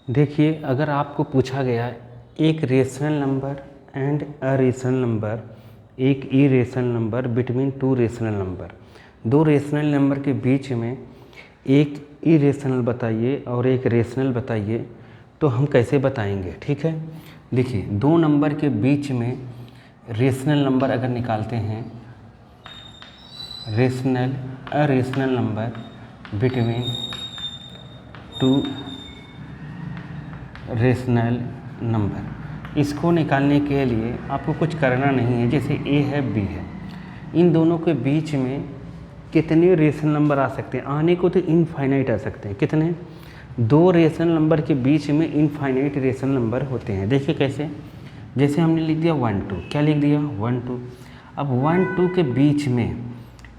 देखिए, अगर आपको पूछा गया एक rational number and a rational number, एक irrational number between two rational number, दो रेशनल नंबर के बीच में एक इरेशनल बताइए और एक रेशनल बताइए, तो हम कैसे बताएंगे। ठीक है, देखिए, दो नंबर के बीच में रेशनल नंबर अगर निकालते हैं, रेशनल अ rational number between two rational number, इसको निकालने के लिए आपको कुछ करना नहीं है। जैसे ए है बी है, इन दोनों के बीच में कितने रेशनल नंबर आ सकते हैं? आने को तो इनफाइनाइट आ सकते हैं। कितने? दो रेशनल नंबर के बीच में इनफाइनाइट रेशनल नंबर होते हैं। देखिए कैसे, जैसे हमने लिख दिया 1 2, क्या लिख दिया 1 2। अब 1 2 के बीच में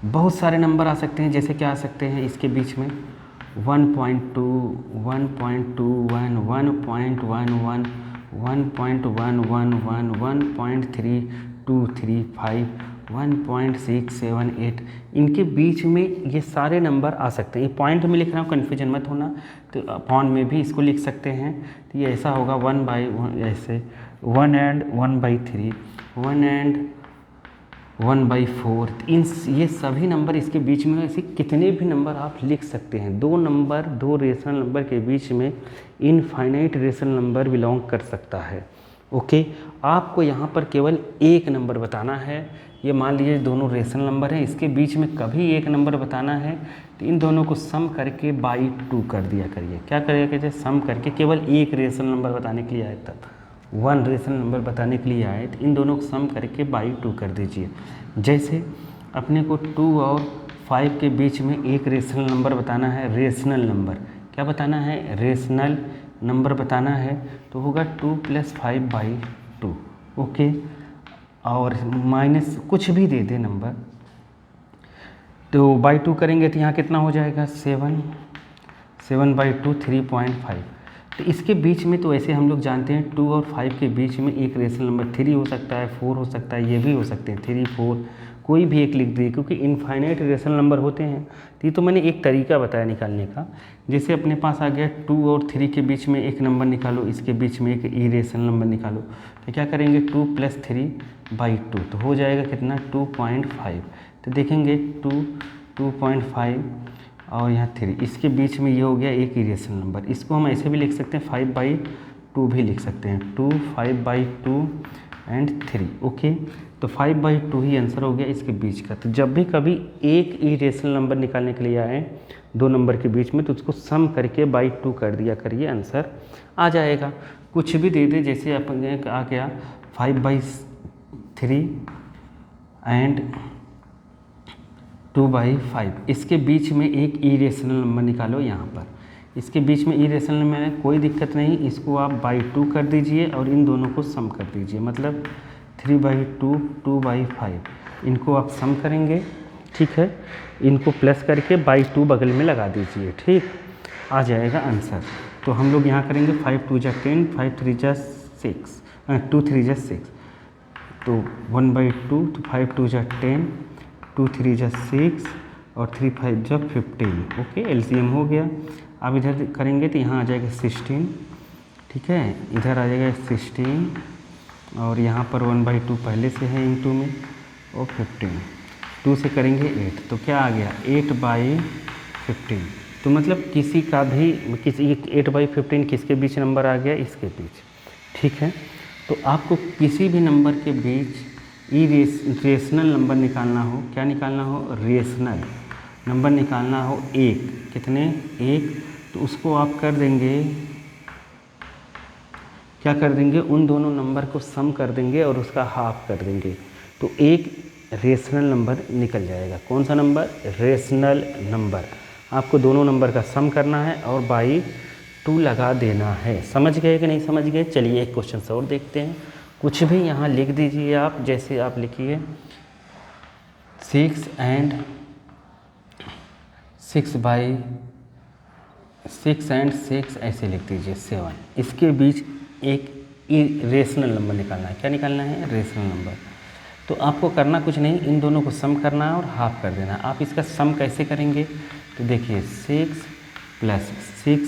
बहुत सारे नंबर आ सकते हैं। जैसे क्या आ सकते हैं इसके बीच में 1.2, 1.21, 1.11, 1.111, 1.3235, 1.678, इनके बीच में ये सारे नंबर आ सकते हैं। ये पॉइंट में लिख रहा हूँ, कन्फ्यूजन मत होना, तो अपॉन में भी इसको लिख सकते हैं। तो ये ऐसा होगा 1/1, ऐसे 1 and 1/3, 1 and 1/4, इन ये सभी नंबर इसके बीच में, ऐसे कितने भी नंबर आप लिख सकते हैं। दो नंबर, दो रेशनल नंबर के बीच में इनफाइनाइट रेशनल नंबर बिलोंग कर सकता है। ओके, आपको यहाँ पर केवल एक नंबर बताना है। ये मान लीजिए दोनों रेशनल नंबर हैं, इसके बीच में कभी एक नंबर बताना है तो इन दोनों को सम करके बाई 2 कर दिया करिए। क्या करिए करिए, सम करके, केवल एक रेशनल नंबर बताने के लिए आए तब, 1 रेशनल नंबर बताने के लिए आए तो इन दोनों को सम करके बाई 2 कर दीजिए। जैसे अपने को 2 और 5 के बीच में एक रेशनल नंबर बताना है, रेशनल नंबर क्या बताना है, रेशनल नंबर बताना है, तो होगा 2 + 5/2। ओके, और माइनस कुछ भी दे दे नंबर, तो बाई 2 करेंगे तो यहाँ कितना हो जाएगा 7/2 3.5। तो इसके बीच में तो ऐसे हम लोग जानते हैं 2 और 5 के बीच में एक रेशनल नंबर 3 हो सकता है, 4 हो सकता है, ये भी हो सकते हैं 3 4, कोई भी एक लिख दिए, क्योंकि इनफाइनाइट रेशनल नंबर होते हैं। तो ये तो मैंने एक तरीका बताया निकालने का। जैसे अपने पास आ गया 2 और 3 के बीच में एक नंबर निकालो, इसके बीच में एक इरेशनल नंबर निकालो, तो क्या करेंगे 2 + 3/2, तो हो जाएगा कितना 2.5। तो देखेंगे 2.5 और यहाँ 3, इसके बीच में ये हो गया एक इरेशनल नंबर। इसको हम ऐसे भी लिख सकते हैं 5/2 भी लिख सकते हैं, 2 5/2 एंड 3। ओके, तो 5/2 ही आंसर हो गया इसके बीच का। तो जब भी कभी एक इरेशनल नंबर निकालने के लिए आए दो नंबर के बीच में, तो उसको सम करके बाई 2 कर दिया करिए, आंसर आ जाएगा। कुछ भी दे दे, जैसे अपन आ गया 5/3 एंड 2/5, इसके बीच में एक इरेशनल नंबर निकालो। यहाँ पर इसके बीच में इरेशनल नंबर है, कोई दिक्कत नहीं, इसको आप बाई 2 कर दीजिए और इन दोनों को सम कर दीजिए, मतलब 3/2 2/5, इनको आप सम करेंगे। ठीक है, इनको प्लस करके बाई 2 बगल में लगा दीजिए, ठीक, आ जाएगा आंसर। तो हम लोग यहाँ करेंगे 5 2 जा 10, 5 3 जा 6, 2 3 जा 6, तो 1/2, तो 5 2 जा 10, 2 3 जा 6 और 3 5 जा 15। ओके, एलसीएम हो गया। अब इधर करेंगे तो यहाँ आ जाएगा 16, ठीक है, इधर आ जाएगा 16 और यहाँ पर 1/2 पहले से है इंटू में और 15, 2 से करेंगे 8, तो क्या आ गया 8/15। तो मतलब किसी का भी, किसी 8/15 किसके बीच नंबर आ गया, इसके बीच। ठीक है, तो आपको किसी भी नंबर के बीच रेशनल नंबर निकालना हो, क्या निकालना हो, रेशनल नंबर निकालना हो, एक, कितने, एक, तो उसको आप कर देंगे, क्या कर देंगे, उन दोनों नंबर को सम कर देंगे और उसका हाफ कर देंगे, तो एक रेशनल नंबर निकल जाएगा। कौन सा नंबर, रेशनल नंबर। आपको दोनों नंबर का सम करना है और बाई 2 लगा देना है। समझ गए कि नहीं समझ गए? चलिए एक क्वेश्चन और देखते हैं। कुछ भी यहाँ लिख दीजिए आप, जैसे आप लिखिए 6 and 6 ऐसे लिख दीजिए 7, इसके बीच एक रेशनल नंबर निकालना है। क्या निकालना है, रेशनल नंबर। तो आपको करना कुछ नहीं, इन दोनों को सम करना है और हाफ कर देना है। आप इसका सम कैसे करेंगे, तो देखिए 6 + 6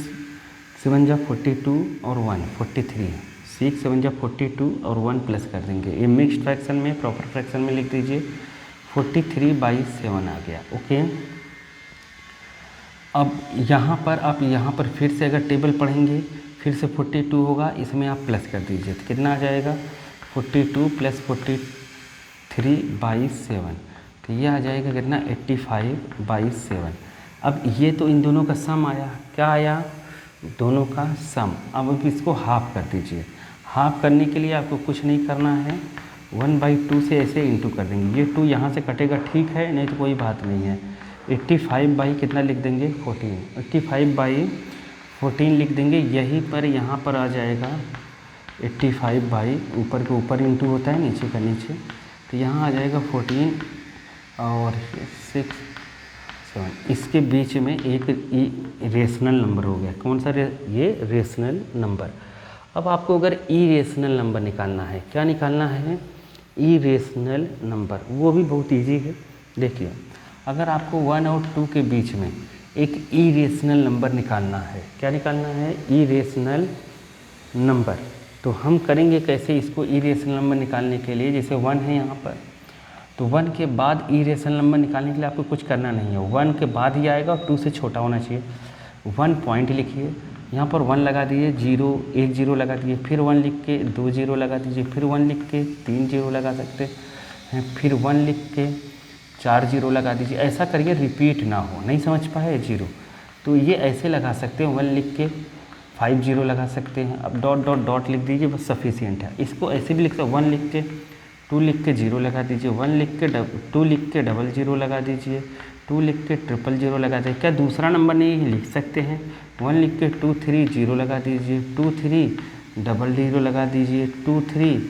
7 जा 42 और 1 43, 6 7 जा 42 और 1 प्लस कर देंगे। ये मिक्स्ड फ्रैक्शन में, प्रॉपर फ्रैक्शन में लिख दीजिए 43/7 आ गया। ओके, अब यहाँ पर फिर से अगर टेबल पढ़ेंगे फिर से 42 होगा, इसमें आप प्लस कर दीजिए तो कितना आ जाएगा 42 + 43/7, तो ये आ जाएगा कितना 85/7। अब ये तो इन दोनों का सम आया, क्या आया, दोनों का सम। अब इसको हाफ कर दीजिए। हाफ करने के लिए आपको कुछ नहीं करना है, 1/2 से ऐसे इंटू कर देंगे। ये 2 यहाँ से कटेगा, ठीक है, नहीं तो कोई बात नहीं है। 85 कितना लिख देंगे 14, 85/14 लिख देंगे। यहीं पर यहाँ पर आ जाएगा 85 ऊपर के ऊपर इंटू होता है नीचे का नीचे, तो यहाँ आ जाएगा 14 और 6 7। इसके बीच में एक रेशनल नंबर हो गया। कौन सा ये रेशनल नंबर। अब आपको अगर इरेशनल नंबर निकालना है, क्या निकालना है, इरेशनल नंबर, वो भी बहुत इजी है। देखिए, अगर आपको 1 और 2 के बीच में एक इरेशनल नंबर निकालना है, क्या निकालना है, इरेशनल नंबर, तो हम करेंगे कैसे इसको इरेशनल नंबर निकालने के लिए। जैसे 1 है यहाँ पर, तो 1 के बाद इरेशनल नंबर निकालने के लिए आपको कुछ करना नहीं है, 1 के बाद ही आएगा और 2 से छोटा होना चाहिए। 1 पॉइंट लिखिए, यहाँ पर 1 लगा दीजिए, 1 0 लगा दीजिए, फिर 1 लिख के 2 0 लगा दीजिए, फिर 1 लिख के 3 0 लगा सकते हैं, फिर 1 लिख के 4 0 लगा दीजिए। ऐसा करिए रिपीट ना हो, नहीं समझ पाए 0, तो ये ऐसे लगा सकते हैं, 1 लिख के 5 0 लगा सकते हैं। अब डॉट डॉट डॉट लिख दीजिए, बस सफिशिएंट है। इसको ऐसे भी लिख सकते, 1 लिख के 2 लिख के 0 लगा दीजिए, 2 लिख के 00 लगा दीजिए, 2 लिख के 000 लगा दीजिए। क्या दूसरा नंबर नहीं लिख सकते हैं, 1 लिख के 2 3 0 लगा दीजिए, 2 3 00 लगा दीजिए, 2 3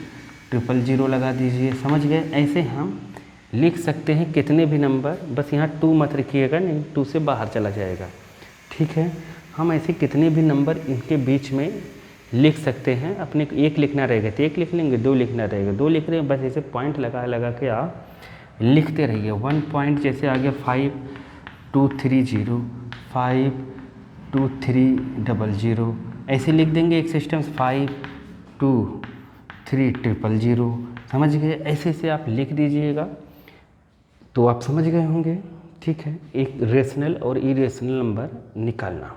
000 लगा दीजिए। समझ गए, ऐसे हम लिख सकते हैं कितने भी नंबर, बस यहाँ 2 मत रखिएगा, नहीं 2 से बाहर चला जाएगा, ठीक है। हम ऐसे कितने भी नंबर इनके बीच में लिख सकते हैं। अपने एक लिखना रहेगा तो 1 लिख लेंगे, 2 लिखना रहेगा 2 लिख रहे हैं, बस ऐसे पॉइंट लगा लगा के आप लिखते रहिए। 1 पॉइंट जैसे आ गया 5 2 3 0, 5 2 3 00, ऐसे लिख देंगे एक सिस्टम 5 2 3 000। समझ गए, ऐसे से आप लिख दीजिएगा तो आप समझ गए होंगे, ठीक है, एक रेशनल और इरेशनल नंबर निकालना।